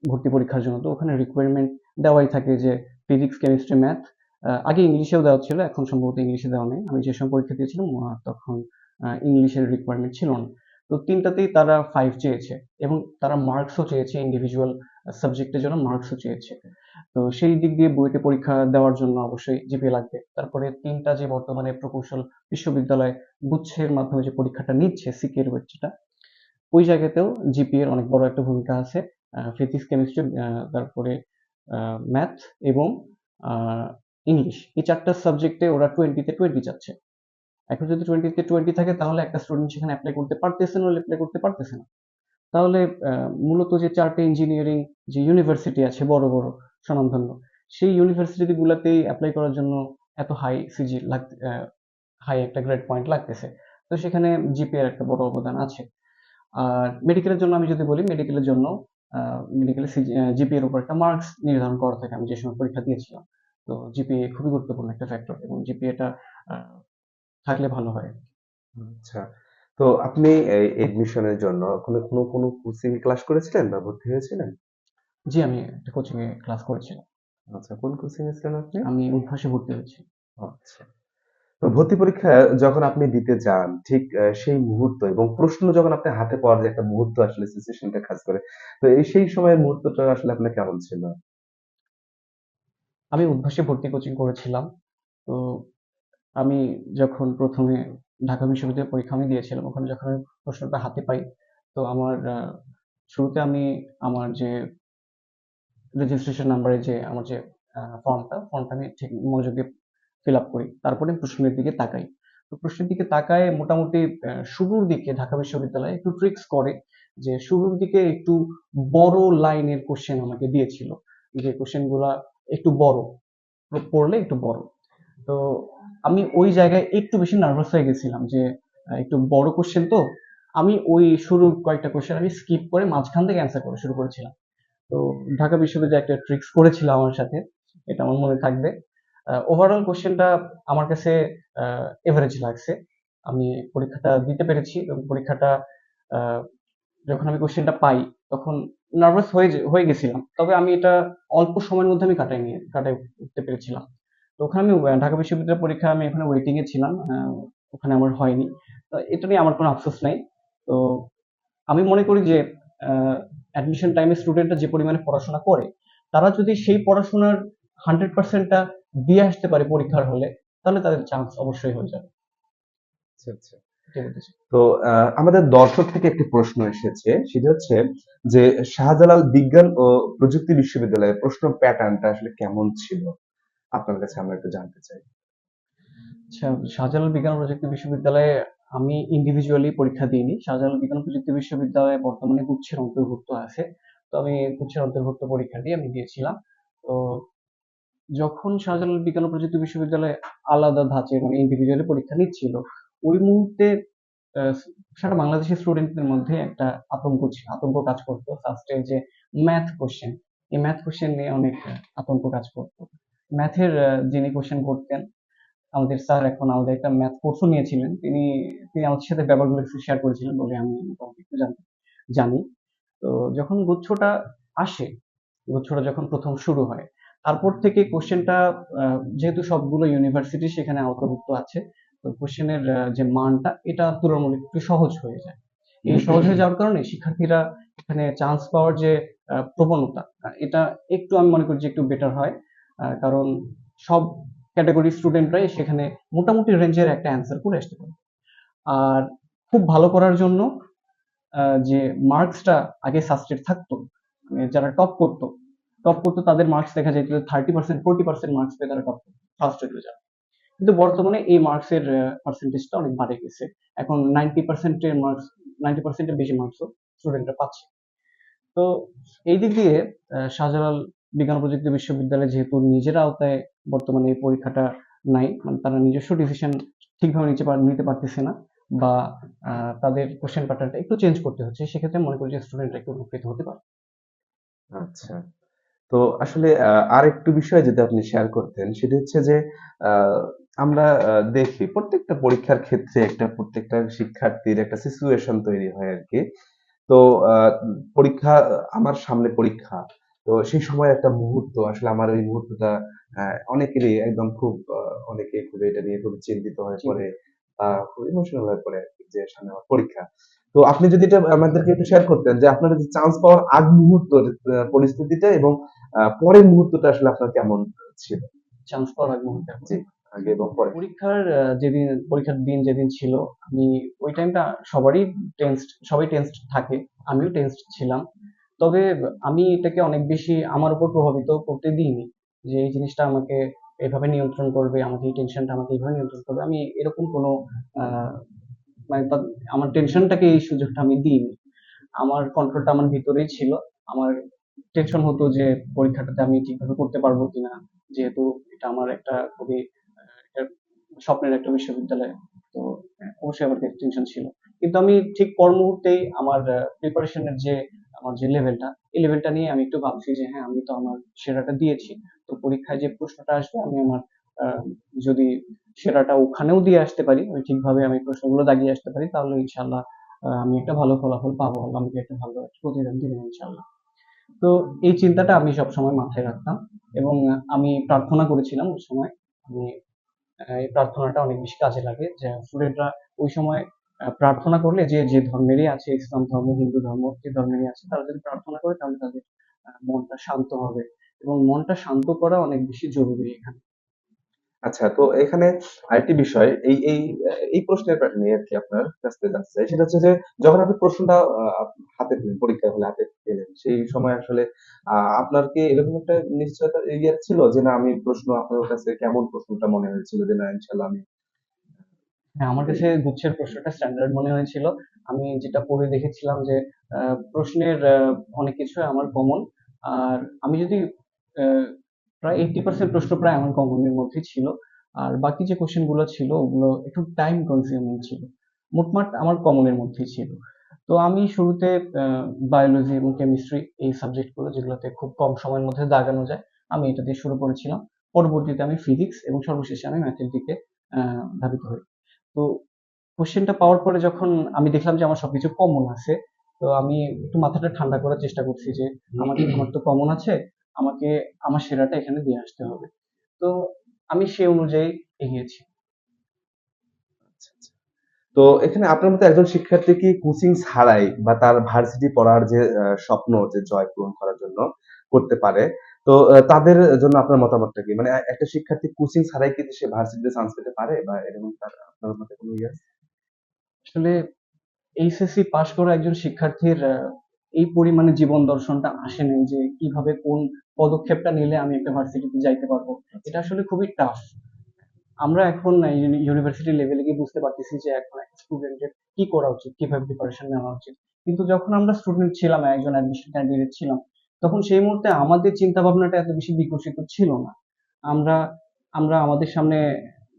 ভর্তি পরীক্ষার জন্য, তো ওখানে রিকোয়ারমেন্ট দেওয়াই থাকে যে ফিজিক্স, কেমিস্ট্রি, ম্যাথ। আগে ইংলিশেও দেওয়া ছিল, এখন সম্ভবত ইংলিশে দেওয়া নেই। আমি যে সময় পরীক্ষা দিয়েছিলাম তখন ইংলিশের রিকোয়ারমেন্ট ছিল না। তো তিনটাতেই তারা 5 চেয়েছে এবং তারা মার্কসও চেয়েছে, ইন্ডিভিজুয়াল সাবজেক্টের জন্য মার্কসও চেয়েছে। তো সেই দিক দিয়ে বুয়েটে পরীক্ষা দেওয়ার জন্য অবশ্যই জিপিএ লাগবে। তারপরে তিনটা যে বর্তমানে প্রকৌশল বিশ্ববিদ্যালয় গুচ্ছের মাধ্যমে যে পরীক্ষাটা নিচ্ছে, সিকের যেটা, ওই জায়গাতেও জিপিএ এর অনেক বড় একটা ভূমিকা আছে। ফিজিক্স, কেমিস্ট্রি, তারপরে ম্যাথ এবং আহ, ইংলিশ, এই চারটা সাবজেক্টে ওরা 20 তে 20 চাচ্ছে। এখন যদি 20 তে 20 থাকে তাহলে একটা স্টুডেন্ট সেখানে অ্যাপ্লাই করতে পারতেছে না, অ্যাপ্লাই করতে পারতেছে না। তাহলে মূলত যে চারটে ইঞ্জিনিয়ারিং যে ইউনিভার্সিটি আছে বড় বড় স্বনামধন্য, সেই ইউনিভার্সিটি গুলাতেই অ্যাপ্লাই করার জন্য এত হাই সিজি লাগতে, হাই একটা গ্রেড পয়েন্ট লাগতেছে। তো সেখানে জিপিএ এর একটা বড় অবদান আছে। আর মেডিকেলের জন্য আমি যদি বলি, মেডিকেলের জন্য মেডিকেলের জিপিএ এর উপর একটা মার্কস নির্ধারণ করা থাকে। আমি যে সময় পরীক্ষা দিয়েছিলাম, তো জিপিএ খুবই গুরুত্বপূর্ণ একটা ফ্যাক্টর এবং জিপিএটা থাকলে ভালো হয়। আচ্ছা। তো আপনি এই এডমিশনের জন্য কোনো কোচিং ক্লাস করেছিলেন বা ভর্তি হয়েছিলেন? জি, আমি একটা কোচিং এ ক্লাস করেছিলাম। আচ্ছা, কোন কোচিং এ ছিলেন আপনি? আমি উদ্ভাসে ভর্তি হয়েছি। আচ্ছা। তো ভর্তি পরীক্ষা যখন আপনি দিতে যান, ঠিক সেই মুহূর্ত এবং প্রশ্ন যখন আপনার হাতে পাওয়ার যে একটা মুহূর্ত আসলে সিচুয়েশনটা কাজ করে। তো সেই সময়ের মুহূর্তটা আসলে আপনার কেমন ছিল? আমি উদ্ভাসে ভর্তি কোচিং করেছিলাম। তো আমি যখন ১ম এ ঢাকা বিশ্ববিদ্যালয়ের পরীক্ষা আমি দিয়েছিলাম, ওখানে যখন আমি প্রশ্নটা হাতে পাই, তো আমার শুরুতে আমি আমার যে রেজিস্ট্রেশন নাম্বারে যে আমার যে ফর্মটা আমি ঠিক মনোযোগ দিয়ে ফিল আপ করি। তারপরে প্রশ্নের দিকে তাকাই। তো প্রশ্নের দিকে তাকায় মোটামুটি শুরুর দিকে ঢাকা বিশ্ববিদ্যালয় একটু ট্রিক্স করে যে শুরুর দিকে একটু বড় লাইনের কোশ্চেন আমাকে দিয়েছিল। যে কোশ্চেন গুলা একটু বড়, পড়লে একটু বড়। তো আমি ওই জায়গায় একটু বেশি নার্ভাস হয়ে গেছিলাম যে একটু বড় কোশ্চেন তো, আমি ওই শুরুর কয়েকটা কোশ্চেন আমি স্কিপ করে মাঝখান থেকে অ্যান্সার করা শুরু করেছিলাম। তো ঢাকা বিশ্ববিদ্যালয়ে একটা ট্রিক্স করেছিল আমার সাথে, এটা আমার মনে থাকবে। ওভারঅল কোশ্চেনটা আমার কাছে এভারেজ লাগছে। আমি পরীক্ষাটা দিতে পেরেছি এবং পরীক্ষাটা আহ, যখন আমি কোশ্চেনটা পাই তখন নার্ভাস হয়ে গেছিলাম, তবে আমি এটা অল্প সময়ের মধ্যে আমি কাটাই উঠতে পেরেছিলাম। তো ওখানে আমি ঢাকা বিশ্ববিদ্যালয়ের পরীক্ষা আমি ওখানে ওয়েটিং এ ছিলাম, ওখানে আমার হয়নি। তো এটা নিয়ে আমার কোনো আফসোস নাই। তো আমি মনে করি যে অ্যাডমিশন টাইমে স্টুডেন্টরা যে পরিমাণে পড়াশোনা করে, তারা যদি সেই পড়াশোনার 100%টা দিয়ে আসতে পারে পরীক্ষার হলে, তাহলে তাদের চান্স অবশ্যই হয়ে যাবে। আচ্ছা আচ্ছা। এটাই বলতে চাই। তো আমাদের দর্শক থেকে একটি প্রশ্ন এসেছে, সেটা হচ্ছে যে শাহজালাল বিজ্ঞান ও প্রযুক্তি বিশ্ববিদ্যালয়ের প্রশ্ন প্যাটার্নটা আসলে কেমন ছিল, আপনার কাছে আমরা একটু জানতে চাই। আচ্ছা, শাহজালাল বিজ্ঞান ও প্রযুক্তি বিশ্ববিদ্যালয়ে আমি ইন্ডিভিজুয়ালি পরীক্ষা দিইনি। শাহজালাল বিজ্ঞান ও প্রযুক্তি বিশ্ববিদ্যালয়ে বর্তমানে গুচ্ছের অন্তর্ভুক্ত আছে। তো আমি গুচ্ছের অন্তর্ভুক্ত পরীক্ষাটি আমি দিয়েছিলাম। তো যখন শাহজালাল বিজ্ঞান ও প্রযুক্তি বিশ্ববিদ্যালয়ে আলাদা ধাঁচে মানে ইন্ডিভিজুয়ালি পরীক্ষা নিচ্ছিল, ওই মুহূর্তে আহ, সারা বাংলাদেশের স্টুডেন্টদের মধ্যে একটা আতঙ্ক কাজ করতো ফার্স্টে, যে ম্যাথ কোশ্চেন, এই ম্যাথ কোশ্চেন নিয়ে অনেক আতঙ্ক কাজ করতো। ম্যাথের যিনি কোশ্চেন করতেন, আমাদের স্যার এখন আমাদের একটা ম্যাথ কোর্সও নিয়েছিলেন, তিনি তিনি আমাদের সাথে ব্যাপারগুলো একটু শেয়ার করেছিলেন বলে আমি মোটামুটি একটু জানি। তো যখন গুচ্ছটা যখন প্রথম শুরু হয়, তারপর থেকে কোশ্চেনটা, যেহেতু সবগুলো ইউনিভার্সিটি সেখানে আওতাভুক্ত আছে, তো কোশ্চেনের যে মানটা এটা তুলনামূলক একটু সহজ হয়ে যায়। এই সহজ হয়ে যাওয়ার কারণে শিক্ষার্থীরা এখানে চান্স পাওয়ার যে প্রবণতা, এটা একটু আমি মনে করি যে একটু বেটার হয়। কারণ সব ক্যাটাগরি স্টুডেন্টরাই সেখানে মোটামুটি রেঞ্জের একটা অ্যান্সার করে আসতে পারে। আর খুব ভালো করার জন্য যে মার্কসটা আগে সাস্টেড থাকতো, মানে যারা টপ করতো তাদের মার্কস দেখা যেত 30%, 40% মার্কস পেয়ে তারা টপ ফার্স্ট হয়ে যেত। কিন্তু বর্তমানে এই মার্কসের পার্সেন্টেজটা অনেক বাড়ে গেছে। এখন 90%-এর বেশি মার্কসও স্টুডেন্টরা পাচ্ছে। তো এই দিক দিয়ে শাহজালাল বিজ্ঞান ও প্রযুক্তি বিশ্ববিদ্যালয় যেহেতু নিজের আওতায় বর্তমানে এই পরীক্ষাটা নাই, মানে তারা নিজস্ব ডিসিশন ঠিকভাবে নিতে পারতেছে না, বা তাদের কোশ্চেন প্যাটার্নটা একটু চেঞ্জ করতে হচ্ছে, সেক্ষেত্রে মনে করি যে স্টুডেন্টরা একটু উপকৃত হতে পারে। আচ্ছা। তো আসলে আরেকটু বিষয় যদি আপনি শেয়ার করতেন, সেটা হচ্ছে যে আহ, আমরা দেখি প্রত্যেকটা পরীক্ষার ক্ষেত্রে প্রত্যেকটা শিক্ষার্থীর একটা সিচুয়েশন তৈরি হয় আর কি। তো পরীক্ষা, আমার সামনে পরীক্ষা, তো সেই সময় একটা মুহূর্ত, আসলে আমার ওই মুহূর্তটা অনেকেরই একদম খুব অনেকে খুব এটা নিয়ে খুব চিন্তিত হয়ে জি পড়ে, খুব ইমোশনাল হয়ে পড়ে আর কি, যে সামনে আমার পরীক্ষা। তো আপনি যদি এটা আমাদেরকে একটু শেয়ার করতেন যে আপনার যে চান্স পাওয়ার আগ মুহূর্ত পরিস্থিতিটা এবং পরের মুহূর্তটা আসলে আপনার কেমন ছিল। চান্স পাওয়ার আগ মুহূর্তে এখন। জি, আগে এবং পরে। পরীক্ষার দিন যেদিন ছিল, আমি ওই টাইমটা সবাই টেন্সড থাকে, আমিও টেন্সড ছিলাম। তবে আমি এটাকে অনেক বেশি আমার উপর প্রভাবিত করতে দিইনি, যে এই জিনিসটা আমাকে এভাবে নিয়ন্ত্রণ করবে, আমাকে এই টেনশনটা আমাকে এইভাবে নিয়ন্ত্রণ করবে, আমি এরকম কোনো আহ, মানে আমার টেনশনটাকে এই সুযোগটা আমি দিইনি। আমার কন্ট্রোলটা আমার ভিতরেই ছিল। আমার টেনশন হতো যে পরীক্ষাটাতে আমি ঠিকভাবে করতে পারবো কিনা, যেহেতু এটা আমার একটা খুবই একটা স্বপ্নের একটা বিশ্ববিদ্যালয়। তো অবশ্যই আমার টেনশন ছিল, কিন্তু আমি ঠিক পর মুহূর্তেই আমার প্রিপারেশনের যে আমার যে লেভেলটা, এই লেভেলটা নিয়ে আমি একটু ভাবছি যে হ্যাঁ, আমি তো আমার সেরাটা দিয়েছি। তো পরীক্ষায় যে প্রশ্নটা আসবে, আমি আমার আহ, যদি সেরাটা ওখানেও দিয়ে আসতে পারি, আমি ঠিকভাবে আমি প্রশ্নগুলো দাগিয়ে আসতে পারি, তাহলে ইনশাল্লাহ আমি একটা ভালো ফলাফল পাবো, আল্লাহ আমাকে একটা ভালো একটা প্রতিদান দিবেন ইনশাল্লাহ। তো এই চিন্তাটা আমি সবসময় মাথায় রাখতাম, এবং আমি প্রার্থনা করেছিলাম ওই সময়। আমি এই প্রার্থনাটা অনেক বেশি কাজে লাগে, যে স্টুডেন্টরা ওই সময় প্রার্থনা করলে, যে যে ধর্মেরই আছে, ইসলাম ধর্ম, হিন্দু ধর্ম, যে ধর্মেরই আছে, তারা যদি প্রার্থনা করে তাহলে তাদের মনটা শান্ত হবে, এবং মনটা শান্ত করা অনেক বেশি জরুরি এখানে। আচ্ছা, তো এখানে আরেকটি বিষয়, এই প্রশ্নের নিয়ে আর কি আপনার কাছ থেকে জানতে চাই, সেটা হচ্ছে যে যখন আপনি প্রশ্নটা হাতে পেলেন, পরীক্ষার হলে হাতে পেলেন, সেই সময় আসলে আপনার কি এরকম একটা নিশ্চয়তা ইয়ে ছিল যে না, আমি প্রশ্ন আপনার কাছে কেমন প্রশ্নটা মনে হয়েছিল যে না ইনশাল্লাহ আমি হ্যাঁ, আমার কাছে গুচ্ছের প্রশ্নটা স্ট্যান্ডার্ড মনে হয়েছিল। আমি যেটা পড়ে দেখেছিলাম যে প্রশ্নের অনেক কিছু আমার কমন। আর আমি যদি আহ, প্রায় 80% প্রশ্ন প্রায় আমার কমনের মধ্যে ছিল। আর বাকি যে কোশ্চেন গুলো ছিল ওগুলো একটু টাইম কনজিউমিং ছিল। মোটমাট আমার কমনের মধ্যেই ছিল। তো আমি শুরুতে বায়োলজি এবং কেমিস্ট্রি, এই সাবজেক্ট গুলো যেগুলোতে খুব কম সময়ের মধ্যে দাগানো যায়, আমি এটা দিয়ে শুরু করেছিলাম। পরবর্তীতে আমি ফিজিক্স এবং সর্বশেষে আমি ম্যাথের দিকে ধাবিত হই। তো কোশ্চেনটা পাওয়ার পরে যখন আমি দেখলাম যে আমার সবকিছু কমন আছে, তো আমি একটু মাথাটা ঠান্ডা করার চেষ্টা করছি যে আমার তো কমন আছে, আমাকে আমার সেরাটা এখানে দিয়ে আসতে হবে। তো আমি সেই অনুযায়ী এগিয়েছি। তো এখানে আপনার মতো একজন শিক্ষার্থী কি কোচিং ছাড়াই বা তার ভার্সিটি পড়ার যে স্বপ্ন যে জয় পূরণ করার জন্য করতে পারে, তো তাদের জন্য আপনার মতামতটা কি? মানে একটা শিক্ষার্থী কোচিং ছাড়াই কি সে ভার্সিটিতে চান্স পেতে পারে বা এরকম তার আপনার মতে কোনো ইয়ে আছে? আসলে এইচএসসি পাশ করা একজন শিক্ষার্থীর এই পরিমাণে জীবন দর্শনটা আসে নাই যে কিভাবে কোন পদক্ষেপটা নিলে আমি একটা ভার্সিটিতে যাইতে পারবো। এটা আসলে খুবই টাফ। আমরা এখন ইউনিভার্সিটি লেভেলে গিয়ে বুঝতে পারতেছি যে এখন একটা স্টুডেন্টের কি করা উচিত, কিভাবে প্রিপারেশন নেওয়া উচিত। কিন্তু যখন আমরা স্টুডেন্ট ছিলাম, একজন অ্যাডমিশন ক্যান্ডিডেট ছিলাম, তখন সেই মুহূর্তে আমাদের চিন্তা ভাবনাটা এত বেশি বিকশিত ছিল না। আমরা আমরা আমাদের সামনে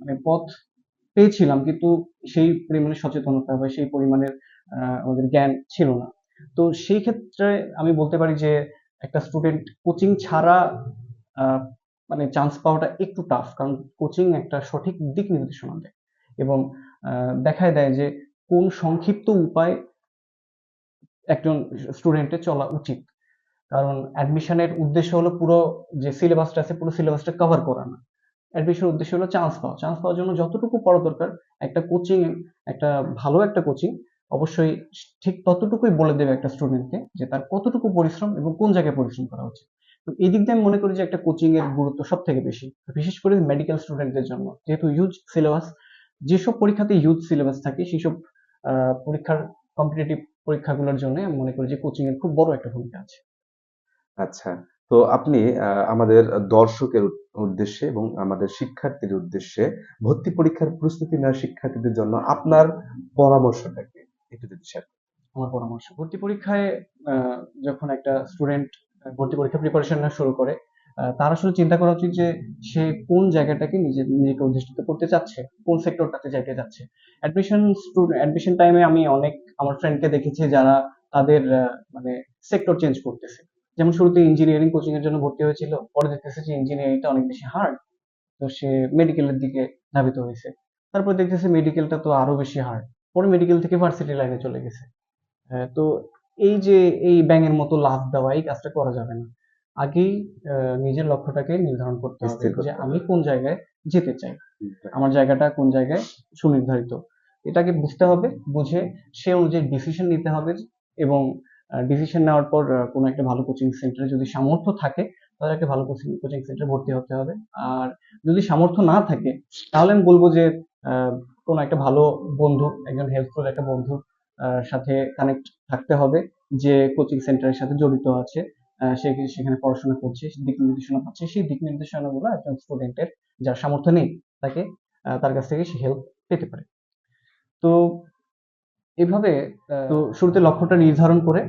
মানে পথ পেয়েছিলাম, কিন্তু সেই পরিমাণে সচেতনতা বা সেই পরিমাণের আমাদের জ্ঞান ছিল না। তো সেই ক্ষেত্রে আমি বলতে পারি যে একটা স্টুডেন্ট কোচিং ছাড়া আহ, মানে চান্স পাওয়াটা একটু টাফ, কারণ কোচিং একটা সঠিক দিক নির্দেশনা দেয় এবং দেখায় দেয় যে কোন সংক্ষিপ্ত উপায় একজন স্টুডেন্টের চলা উচিত। কারণ অ্যাডমিশনের উদ্দেশ্য হলো পুরো যে সিলেবাসটা আছে পুরো সিলেবাসটা কভার করা না। অ্যাডমিশনের উদ্দেশ্য হলো চান্স পাওয়া। চান্স পাওয়ার জন্য যতটুকু পড়া দরকার একটা কোচিং, একটা ভালো একটা কোচিং অবশ্যই ঠিক ততটুকুই বলে দেবে একটা স্টুডেন্টকে যে তার কতটুকু পরিশ্রম এবং কোন জায়গায় পরিশ্রম করা উচিত। তো এই দিক দিয়ে আমি মনে করি যে একটা কোচিং এর গুরুত্ব সব থেকে বেশি, বিশেষ করে মেডিকেল স্টুডেন্টদের জন্য, যেহেতু হিউজ সিলেবাস। যেসব পরীক্ষাতে হিউজ সিলেবাস থাকে সেসব পরীক্ষার কম্পিটিটিভ পরীক্ষাগুলোর জন্য আমি মনে করি যে কোচিং এর খুব বড় একটা ভূমিকা আছে। আচ্ছা। তো আপনি আমাদের দর্শকের উদ্দেশ্যে এবং আমাদের শিক্ষার্থীর উদ্দেশ্যে ভর্তি পরীক্ষার প্রস্তুতি নেওয়া শিক্ষার্থীদের জন্য আপনার পরামর্শটা কি? একটু যদি শেয়ার আমার পরামর্শ, ভর্তি পরীক্ষায় আহ, যখন একটা স্টুডেন্ট ভর্তি পরীক্ষা প্রিপারেশন নেওয়া শুরু করে, তার আসলে চিন্তা করা উচিত যে সে কোন জায়গাটাকে নিজেকে অধিষ্ঠিত করতে চাচ্ছে, কোন সেক্টরটাতে যাইতে যাচ্ছে। অ্যাডমিশন টাইমে আমি অনেক আমার ফ্রেন্ডকে দেখেছি যারা তাদের মানে সেক্টর চেঞ্জ করতেছে। যেমন শুরুতে ইঞ্জিনিয়ারিং কোচিং এর জন্য ভর্তি হয়েছিল, পরে দেখতেছে যে ইঞ্জিনিয়ারিংটা অনেক বেশি হার্ড, তো সে মেডিকেলের দিকে ধাবিত হয়েছে। তারপর দেখতেছে মেডিকেলটা তো আরো বেশি হার্ড, পরে মেডিকেল থেকে ভার্সিটি লাইনে চলে গেছে। হ্যাঁ, তো এই যে এই ব্যাঙের মতো লাফ দেওয়া এই কাজটা করা যাবে না। আগেই নিজের লক্ষ্যটাকে নির্ধারণ করতে হবে স্থির যে করতে আমি হবে। কোন জায়গায় যেতে চাই, রাইট। আমার জায়গাটা কোন জায়গায় সুনির্ধারিত। এটাকে বুঝতে হবে, বুঝে সে অনুযায়ী ডিসিশন নিতে হবে এবং ডিসিশন নেওয়ার পর কোনো একটা ভালো কোচিং সেন্টারে যদি সামর্থ্য থাকে তাহলে একটা ভালো কোচিং কোচিং সেন্টারে ভর্তি হতে হবে। আর যদি সামর্থ্য না থাকে তাহলে আমি বলবো যে আহ, কোনো একটা ভালো বন্ধু, একজন হেল্পফুল একটা বন্ধুর সাথে কানেক্ট থাকতে হবে, যে কোচিং সেন্টারের সাথে জড়িত আছে, সে সেখানে পড়াশোনা করছে, দিক নির্দেশনা পাচ্ছে, সেই দিক নির্দেশনাগুলো একজন স্টুডেন্টের যার সামর্থ্য নেই তাকে তার কাছ থেকে সে হেল্প পেতে পারে। তো এভাবে তো শুরুতে লক্ষ্যটা নির্ধারণ করে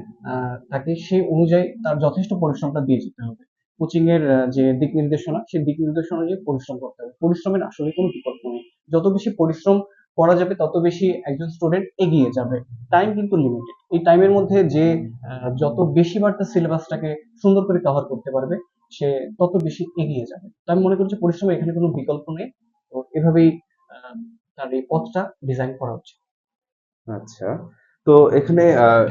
তাকে সেই অনুযায়ী তার যথেষ্ট পরিশ্রমটা দিয়ে যেতে হবে। কোচিং এর যে দিক নির্দেশনা, সেই দিক নির্দেশনা অনুযায়ী পরিশ্রম করতে হবে। পরিশ্রমের আসলে কোনো বিকল্প নেই। যত বেশি পরিশ্রম করা যাবে তত বেশি একজন স্টুডেন্ট এগিয়ে যাবে। টাইম কিন্তু লিমিটেড। এই টাইমের মধ্যে যে যত বেশিবার তার সিলেবাসটাকে সুন্দর করে কভার করতে পারবে সে তত বেশি এগিয়ে যাবে। তো আমি মনে করি যে পরিশ্রমের এখানে কোনো বিকল্প নেই। তো এভাবেই আহ, তার এই পথটা ডিজাইন করা উচিত। আচ্ছা। তো এখানে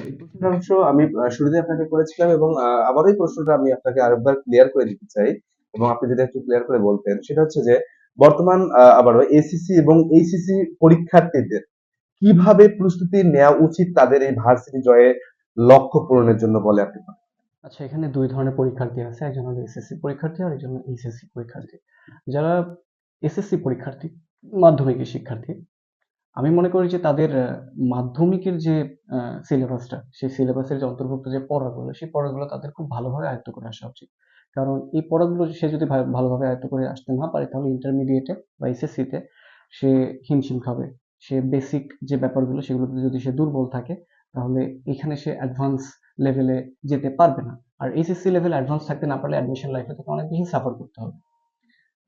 এই প্রশ্নটার অংশ আমি শুরুতে আপনাকে করেছিলাম এবং আবারও এই প্রশ্নটা আমি আপনাকে আরেকবার ক্লিয়ার করে দিতে চাই এবং আপনি যদি একটু ক্লিয়ার করে বলতেন সেটা হচ্ছে যে বর্তমান আবারও এসিসি এবং এইচএসসি পরীক্ষার্থীদের কিভাবে প্রস্তুতি নেওয়া উচিত তাদের এই ভার্সিটি জয়ে লক্ষ্য পূরণের জন্য বলে আপনি মনে করেন? আচ্ছা, এখানে দুই ধরনের পরীক্ষার্থী আছে, একজন হলো এসএসসি পরীক্ষার্থী আর একজন এইচএসসি পরীক্ষার্থী। যারা এসএসসি পরীক্ষার্থী, মাধ্যমিকের শিক্ষার্থী, আমি মনে করি যে তাদের মাধ্যমিকের যে সিলেবাসটা, সেই সিলেবাসের যে অন্তর্ভুক্ত যে পড়াগুলো, সেই পড়াগুলো তাদের খুব ভালোভাবে আয়ত্ত করে আসা উচিত। কারণ এই পড়াগুলো সে যদি ভালোভাবে আয়ত্ত করে আসতে না পারে তাহলে ইন্টারমিডিয়েটে বা এসএসসিতে সে হিমশিম খাবে। সে বেসিক যে ব্যাপারগুলো সেগুলোতে যদি সে দুর্বল থাকে তাহলে এখানে সে অ্যাডভান্স লেভেলে যেতে পারবে না। আর এইচএসসি লেভেলে অ্যাডভান্স থাকতে না পারলে অ্যাডমিশন লাইফে থেকে অনেক বেশি সাফার করতে হবে।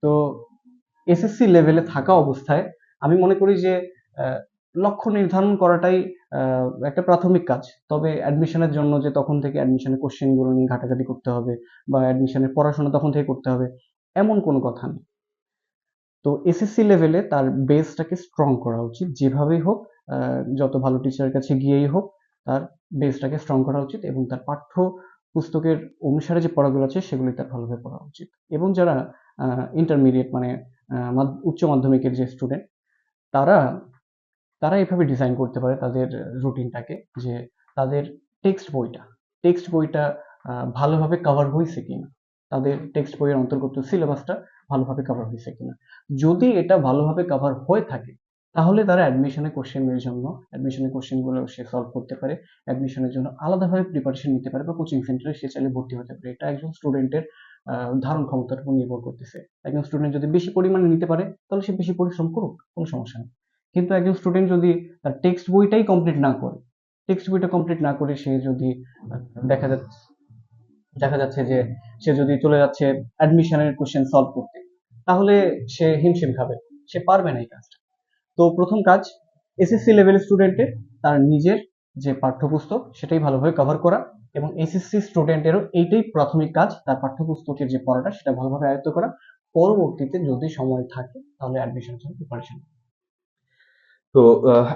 তো এসএসসি লেভেলে থাকা অবস্থায় আমি মনে করি যে আহ, লক্ষ্য নির্ধারণ করাটাই একটা প্রাথমিক কাজ। তবে অ্যাডমিশনের জন্য যে তখন থেকে অ্যাডমিশনের কোশ্চেন গুলো নিয়ে ঘাটাঘাটি করতে হবে বা অ্যাডমিশনের পড়াশোনা তখন থেকে করতে হবে এমন কোনো কথা নেই। তো এসএসসি লেভেলে তার বেসটাকে স্ট্রং করা উচিত, যেভাবেই হোক, যত ভালো টিচারের কাছে গিয়েই হোক, তার বেসটাকে স্ট্রং করা উচিত এবং তার পাঠ্য পুস্তকের অনুসারে যে পড়াগুলো আছে সেগুলি তার ভালোভাবে পড়া উচিত। এবং যারা ইন্টারমিডিয়েট মানে উচ্চ মাধ্যমিকের যে স্টুডেন্ট, তারা তারা এভাবে ডিজাইন করতে পারে তাদের রুটিনটাকে, যে তাদের টেক্সট বইটা ভালোভাবে কভার হয়েছে কিনা, তাদের টেক্সট বইয়ের অন্তর্গত সিলেবাসটা ভালোভাবে কভার হয়েছে কিনা। যদি এটা ভালোভাবে কভার হয়ে থাকে, তাহলে তারা অ্যাডমিশনের কোশ্চেনগুলো সে সলভ করতে পারে, অ্যাডমিশনের জন্য আলাদাভাবে প্রিপারেশন নিতে পারে, বা কোচিং সেন্টারে সে চাইলে ভর্তি হতে পারে। এটা একজন স্টুডেন্টের ধারণ ক্ষমতার উপর নির্ভর করতেছে। একজন স্টুডেন্ট যদি বেশি পরিমাণে নিতে পারে, তাহলে সে বেশি পরিশ্রম করুক, কোনো সমস্যা নেই। কিন্তু একজন স্টুডেন্ট যদি তার টেক্সট বইটা কমপ্লিট না করে সে যদি দেখা যাচ্ছে দেখা যাচ্ছে যে সে যদি চলে যাচ্ছে অ্যাডমিশনের কোশ্চেন সলভ করতে, তাহলে সে হিমশিম খাবে, সে পারবে না এই কাজটা। তো প্রথম কাজ এসএসসি লেভেল স্টুডেন্টের তার নিজের যে পাঠ্যপুস্তক সেটাই ভালোভাবে কভার করা, এবং এসএসসি স্টুডেন্টেরও এইটাই প্রাথমিক কাজ, তার পাঠ্যপুস্তকের যে পড়াটা সেটা ভালোভাবে আয়ত্ত করা। পরবর্তীতে যদি সময় থাকে তাহলে অ্যাডমিশনের জন্য প্রিপারেশন। তো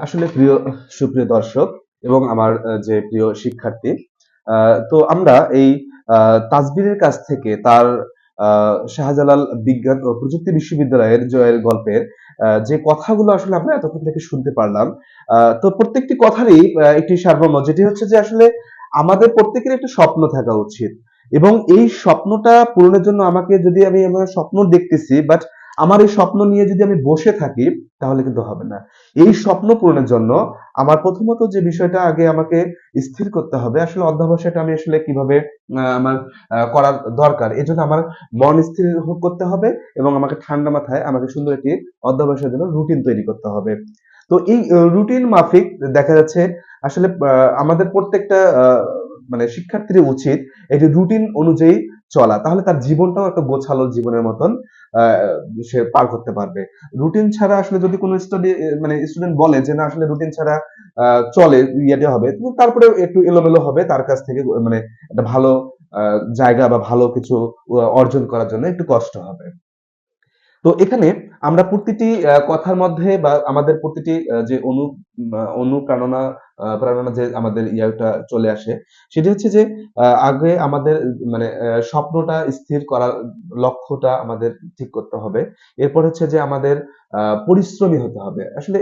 আসলে প্রিয় সুপ্রিয় দর্শক এবং আমার যে প্রিয় শিক্ষার্থী, তো আমরা এই তাসবিরের কাছ থেকে তার শাহজালাল বিজ্ঞান ও প্রযুক্তি বিশ্ববিদ্যালয়ের জয়ের গল্পের যে কথাগুলো আসলে আমরা এতক্ষণ থেকে শুনতে পারলাম, তো প্রত্যেকটি কথারই একটি সারমর্ম, যেটি হচ্ছে যে আসলে আমাদের প্রত্যেকের একটা স্বপ্ন থাকা উচিত, এবং এই স্বপ্নটা পূরণের জন্য আমাকে, যদি আমি আমার স্বপ্ন দেখতেছি বাট আমার এই স্বপ্ন নিয়ে যদি আমি বসে থাকি, তাহলে কিন্তু হবে না। এই স্বপ্ন পূরণের জন্য আমার প্রথমত যে বিষয়টা আগে আমাকে স্থির করতে হবে, আসলে অধ্যবসায়টা আমি আসলে কিভাবে আমার করার দরকার, এজন্য আমার মন স্থির করতে হবে, এবং আমাকে ঠান্ডা মাথায় আমাকে সুন্দর একটি অধ্যবসায়ের জন্য রুটিন তৈরি করতে হবে। তো এই রুটিন মাফিক দেখা যাচ্ছে আসলে আমাদের প্রত্যেকটা মানে শিক্ষার্থীর উচিত একটি রুটিন অনুযায়ী চলা, তাহলে তার জীবনটাও একটা গোছালো জীবনের মতন আহ, সে পার করতে পারবে। রুটিন ছাড়া আসলে যদি কোনো মানে স্টুডেন্ট বলে যে না আসলে রুটিন ছাড়া চলে ইয়েতে হবে, তো তারপরে একটু এলোমেলো হবে, তার কাছ থেকে মানে একটা ভালো জায়গা বা ভালো কিছু অর্জন করার জন্য একটু কষ্ট হবে। তো এখানে আমরা প্রতিটি কথার মধ্যে বা আমাদের প্রতিটি যে অনুপ্রেরণা প্রেরণা যে আমাদের ইয়াটা চলে আসে, সেটি হচ্ছে যে আগে আমাদের মানে স্বপ্নটা স্থির করার, লক্ষ্যটা আমাদের ঠিক করতে হবে। এরপর হচ্ছে যে আমাদের পরিশ্রমী হতে হবে। আসলে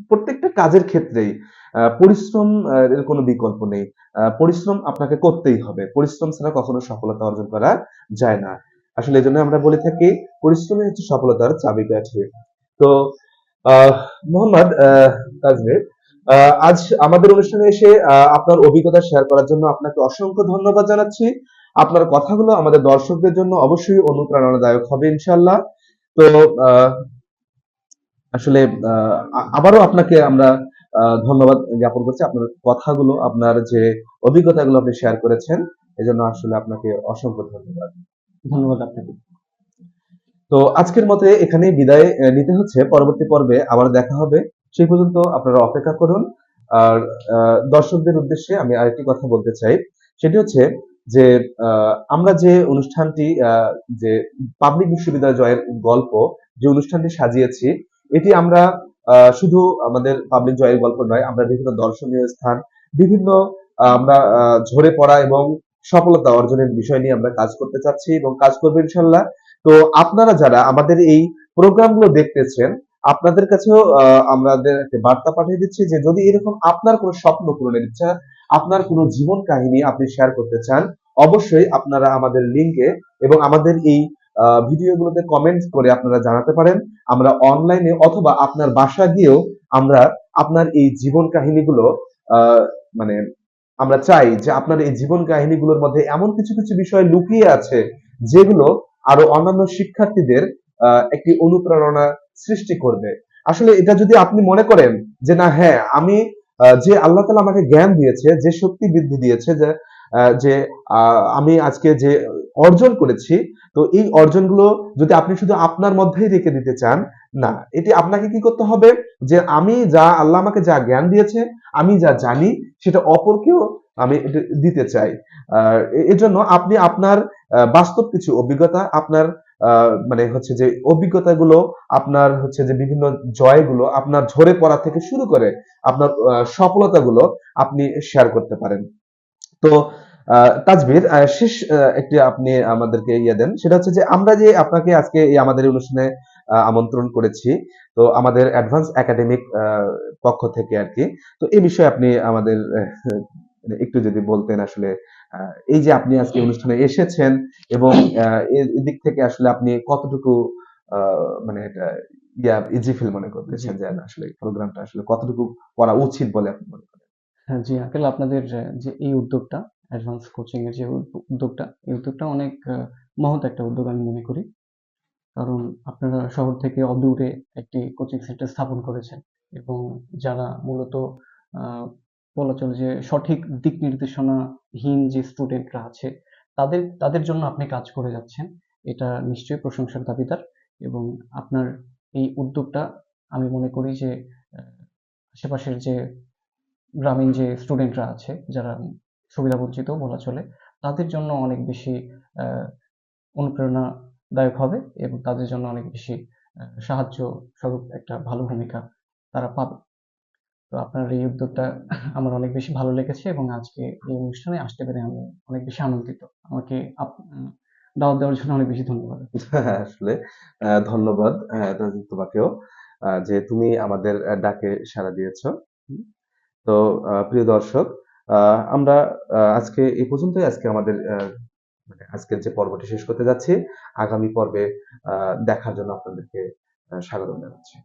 প্রত্যেকটা কাজের ক্ষেত্রেই পরিশ্রম এর কোনো বিকল্প নেই। পরিশ্রম আপনাকে করতেই হবে। পরিশ্রম ছাড়া কখনো সফলতা অর্জন করা যায় না। আসলে এজন্য আমরা বলে থাকি পরিশ্রমই হচ্ছে সফলতার চাবিকাঠি। তো আহ মোহাম্মদ তাজমীর, আজ আমাদের অনুষ্ঠানে এসে আপনার অভিজ্ঞতা শেয়ার করার জন্য আপনাকে অসংখ্য ধন্যবাদ জানাচ্ছি। আপনার কথাগুলো আমাদের দর্শকদের জন্য অবশ্যই অনুপ্রেরণাদায়ক হবে ইনশাআল্লাহ। তো আহ, আসলে আবারও আপনাকে আমরা ধন্যবাদ জ্ঞাপন করছি। আপনার কথাগুলো, আপনার যে অভিজ্ঞতাগুলো আপনি শেয়ার করেছেন, এজন্য আসলে আপনাকে অসংখ্য ধন্যবাদ। ধন্যবাদ আপনাকে। তো আজকের মতে এখানেই বিদায় নিতে হচ্ছে। পরবর্তী পর্বে আবার দেখা হবে। সেই পর্যন্ত আপনারা অপেক্ষা করুন। আর দর্শকদের উদ্দেশ্যে আমি আরেকটি কথা বলতে চাই। সেটি হচ্ছে যে আমরা যে অনুষ্ঠানটি যে পাবলিক বিশ্ববিদ্যালয় জয়ের গল্প, যে অনুষ্ঠানটি সাজিয়েছি, এটি আমরা শুধু আমাদের পাবলিক জয়ের গল্প নয়, আমরা বিভিন্ন দর্শনীয় স্থান, বিভিন্ন আমরা ঝরে পড়া এবং সফলতা অর্জনের বিষয় নিয়ে আমরা কাজ করতে চাচ্ছি এবং কাজ করবো ইনশাল্লাহ। তো আপনারা যারা আমাদের এই প্রোগ্রামগুলো দেখতেছেন, আপনাদের কাছেও আমাদের একটা বার্তা পাঠিয়ে দিচ্ছি যে যদি এরকম আপনার কোনো স্বপ্ন পূরণের ইচ্ছা, আপনার কোনো জীবন কাহিনী আপনি শেয়ার করতে চান, অবশ্যই আপনারা আমাদের লিঙ্কে এবং আমাদের এই ভিডিওগুলোতে কমেন্ট করে আপনারা জানাতে পারেন। আমরা অনলাইনে অথবা আপনার বাসা গিয়েও আমরা আপনার এই জীবন কাহিনীগুলো আহ মানে আমরা চাই যে আপনার এই জীবন কাহিনীগুলোর মধ্যে এমন কিছু কিছু বিষয় লুকিয়ে আছে, যেগুলো আরো অন্যান্য শিক্ষার্থীদের একটি অনুপ্রেরণা সৃষ্টি করবে। আসলে এটা যদি আপনি মনে করেন যে না, হ্যাঁ আমি যে আল্লাহ তাআলা আমাকে জ্ঞান দিয়েছে, যে শক্তি বৃদ্ধি দিয়েছে, যে আমি আজকে যে অর্জন করেছি, তো এই অর্জনগুলো যদি আপনি শুধু আপনার মধ্যেই রেখে দিতে চান, না, এটি আপনাকে কি করতে হবে, যে আমি যা আল্লাহ আমাকে যা জ্ঞান দিয়েছে, আমি যা জানি সেটা অপরকেও আমি এটা দিতে চাই। এর জন্য আপনি আপনার বাস্তব কিছু অভিজ্ঞতা, আপনার মানে হচ্ছে যে অভিজ্ঞতাগুলো, আপনার হচ্ছে যে বিভিন্ন জয়গুলো, আপনার ঝরে পড়া থেকে শুরু করে আপনার সফলতাগুলো আপনি শেয়ার করতে পারেন। তো তাজবীর, শেষ একটি আপনি আমাদেরকে ইয়ে দেন, সেটা হচ্ছে যে আমরা যে আপনাকে আজকে এই আমাদের এই অনুষ্ঠানে আমন্ত্রণ করেছি, তো আমাদের অ্যাডভান্স একাডেমিক পক্ষ থেকে আর কি। তো এই বিষয়ে আপনি আমাদের একটু যদি বলতেন আসলে, এই যে আপনি আজকে অনুষ্ঠানে এসেছেন এবং এদিক থেকে আসলে আপনি কতটুকু মানে এটা ইজি ফিল মনে জি। করতেছেন, যে আসলে প্রোগ্রামটা আসলে কতটুকু করা উচিত বলে আপনি মনে করেন? হ্যাঁ, জি আঙ্কেল, আপনাদের যে এই উদ্যোগটা, অ্যাডভান্স কোচিং এর যে উদ্যোগটা, এই উদ্যোগটা অনেক মহৎ একটা উদ্যোগ আমি মনে করি। কারণ আপনারা শহর থেকে অদূরে একটি কোচিং সেন্টার স্থাপন করেছেন এবং যারা মূলত আ বলা চলে যে সঠিক দিক নির্দেশনাহীন যে স্টুডেন্টরা আছে, তাদের জন্য আপনি কাজ করে যাচ্ছেন। এটা নিশ্চয়ই প্রশংসার দাবিদার এবং আপনার এই উদ্যোগটা আমি মনে করি যে আ আশেপাশের যে গ্রামীণ যে স্টুডেন্টরা আছে, যারা সুবিধাবঞ্চিত বলা চলে, তাদের জন্য অনেক বেশি আ অনুপ্রেরণাদায়ক হবে এবং তাদের জন্য অনেক বেশি সাহায্য স্বরূপ একটা ভালো ভূমিকা তারা পাবে। তো আপনার এই উদ্যোগটা আমার অনেক বেশি ভালো লেগেছে এবং আজকে এই অনুষ্ঠানে আসতে পেরে আমি অনেক বেশি আনন্দিত। আমাকে দাওয়াত দেওয়ার জন্য অনেক বেশি ধন্যবাদ। আসলে ধন্যবাদ তোমাকেও, যে তুমি আমাদের ডাকে সাড়া দিয়েছো। হুম। তো প্রিয় দর্শক, আমরা আজকে এই পর্যন্তই, আজকে আমাদের মানে আজকের যে পর্বটি শেষ করতে যাচ্ছি। আগামী পর্বে দেখার জন্য আপনাদেরকে স্বাগতম জানাচ্ছি।